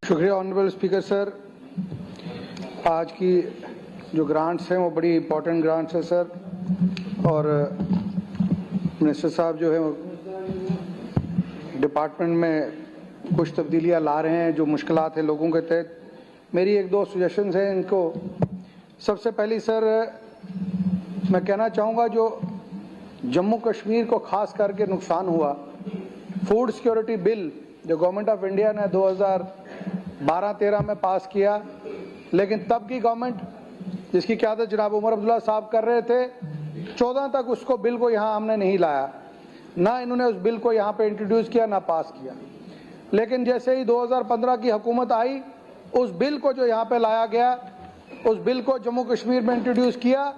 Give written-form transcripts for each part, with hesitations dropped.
शुक्रिया honourable speaker sir. आज की जो ग्रांट्स हैं वो बड़ी इंपॉर्टेंट ग्रांट्स हैं सर, और मिनिस्टर साहब जो है डिपार्टमेंट में कुछ तब्दीलियां ला रहे हैं जो मुश्किलात है लोगों के तहत। मेरी एक दो सजेशंस हैं इनको। सबसे पहली सर मैं कहना चाहूँगा जो जम्मू कश्मीर को खास करके नुकसान हुआ, फूड सिक्योरिटी बिल जो गवर्नमेंट ऑफ इंडिया ने 2012-13 में पास किया, लेकिन तब की गवर्नमेंट जिसकी क़यादत जनाब उमर अब्दुल्ला साहब कर रहे थे 14 तक उसको बिल को यहाँ हमने नहीं लाया, ना इन्होंने उस बिल को यहाँ पे इंट्रोड्यूस किया ना पास किया। लेकिन जैसे ही 2015 की हुकूमत आई, उस बिल को जो यहाँ पे लाया गया, उस बिल को जम्मू कश्मीर में इंट्रोड्यूस किया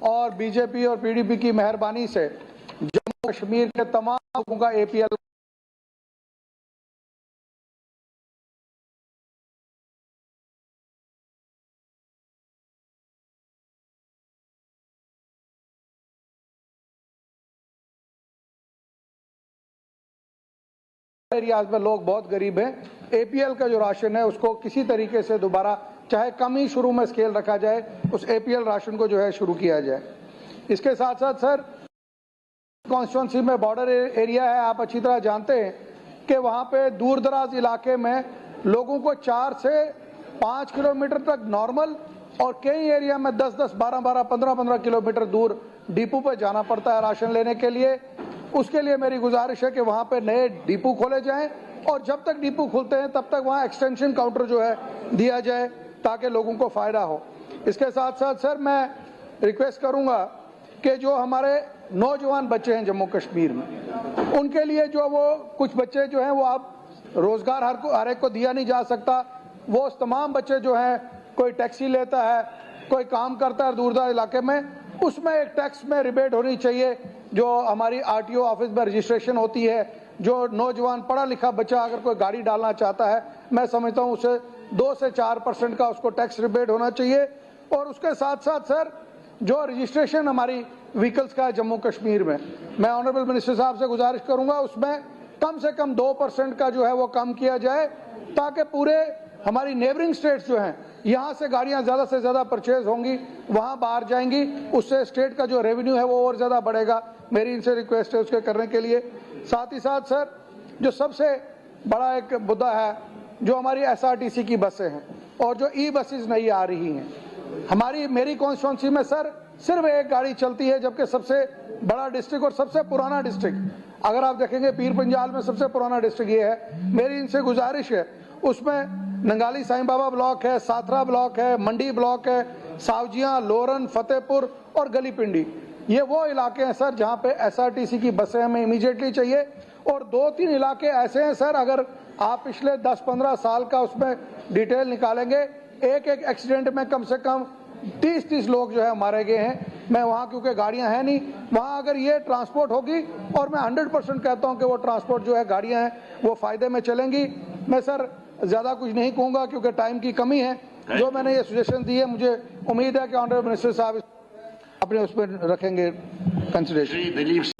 और बीजेपी और पीडीपी की मेहरबानी से जम्मू कश्मीर के तमाम लोगों का एपीएल एरियाज में लोग बहुत गरीब हैं। एपीएल का जो राशन है उसको किसी तरीके से दोबारा, चाहे कम ही शुरू में स्केल रखा जाए, उस एपीएल राशन को जो है शुरू किया जाए। इसके साथ साथ सर कॉन्स्टिट्यूंसी में बॉर्डर एरिया है, आप अच्छी तरह जानते हैं कि वहाँ पे दूर दराज इलाके में लोगों को 4 से 5 किलोमीटर तक नॉर्मल और कई एरिया में 10-10, 12-12, 15-15 किलोमीटर दूर डिपो पर जाना पड़ता है राशन लेने के लिए। उसके लिए मेरी गुजारिश है कि वहाँ पे नए डिपो खोले जाएं और जब तक डिपो खुलते हैं तब तक वहाँ एक्सटेंशन काउंटर जो है दिया जाए ताकि लोगों को फ़ायदा हो। इसके साथ साथ सर मैं रिक्वेस्ट करूँगा कि जो हमारे नौजवान बच्चे हैं जम्मू कश्मीर में, उनके लिए जो वो कुछ बच्चे जो हैं वो आप रोज़गार हर एक को दिया नहीं जा सकता, वो उस तमाम बच्चे जो हैं कोई टैक्सी लेता है, कोई काम करता है दूर दराज इलाके में, उसमें एक टैक्स में रिबेट होनी चाहिए। जो हमारी आरटीओ ऑफिस में रजिस्ट्रेशन होती है, जो नौजवान पढ़ा लिखा बच्चा अगर कोई गाड़ी डालना चाहता है, मैं समझता हूँ उसे 2 से 4% का उसको टैक्स रिबेट होना चाहिए। और उसके साथ साथ सर जो रजिस्ट्रेशन हमारी व्हीकल्स का है जम्मू कश्मीर में, मैं ऑनरेबल मिनिस्टर साहब से गुजारिश करूँगा उसमें कम से कम 2% का जो है वो कम किया जाए, ताकि पूरे हमारी नेबरिंग स्टेट्स जो हैं यहाँ से गाड़ियाँ ज़्यादा से ज़्यादा परचेज होंगी, वहाँ बाहर जाएंगी, उससे स्टेट का जो रेवेन्यू है वो और ज़्यादा बढ़ेगा। मेरी इनसे रिक्वेस्ट है उसके करने के लिए। साथ ही साथ सर जो सबसे बड़ा एक मुद्दा है, जो हमारी एसआरटीसी की बसें हैं और जो ई बसेज नहीं आ रही हैं, मेरी कॉन्स्टिट्यूंसी में सर सिर्फ एक गाड़ी चलती है, जबकि सबसे बड़ा डिस्ट्रिक्ट और सबसे पुराना डिस्ट्रिक्ट अगर आप देखेंगे पीर पंजाल में सबसे पुराना डिस्ट्रिक्ट ये है। मेरी इनसे गुजारिश है उसमें नंगाली साईं बाबा ब्लॉक है, साथरा ब्लॉक है, मंडी ब्लॉक है, सावजियां, लोरन, फतेहपुर और गली पिंडी, ये वो इलाके हैं सर जहां पे एसआरटीसी की बसें हमें इमीडिएटली चाहिए। और 2-3 इलाके ऐसे हैं सर, अगर आप पिछले 10-15 साल का उसमें डिटेल निकालेंगे, एक एक्सीडेंट में कम से कम 30-30 लोग जो है मारे गए हैं। मैं वहाँ क्योंकि गाड़ियाँ हैं नहीं, वहाँ अगर ये ट्रांसपोर्ट होगी, और मैं 100% कहता हूँ कि वो ट्रांसपोर्ट जो है गाड़ियाँ हैं वो फ़ायदे में चलेंगी। मैं सर ज़्यादा कुछ नहीं कहूँगा क्योंकि टाइम की कमी है। जो मैंने ये सजेशन दी है, मुझे उम्मीद है कि ऑनरेबल मिनिस्टर साहब अपने उस पर रखेंगे कंसिडरेशन।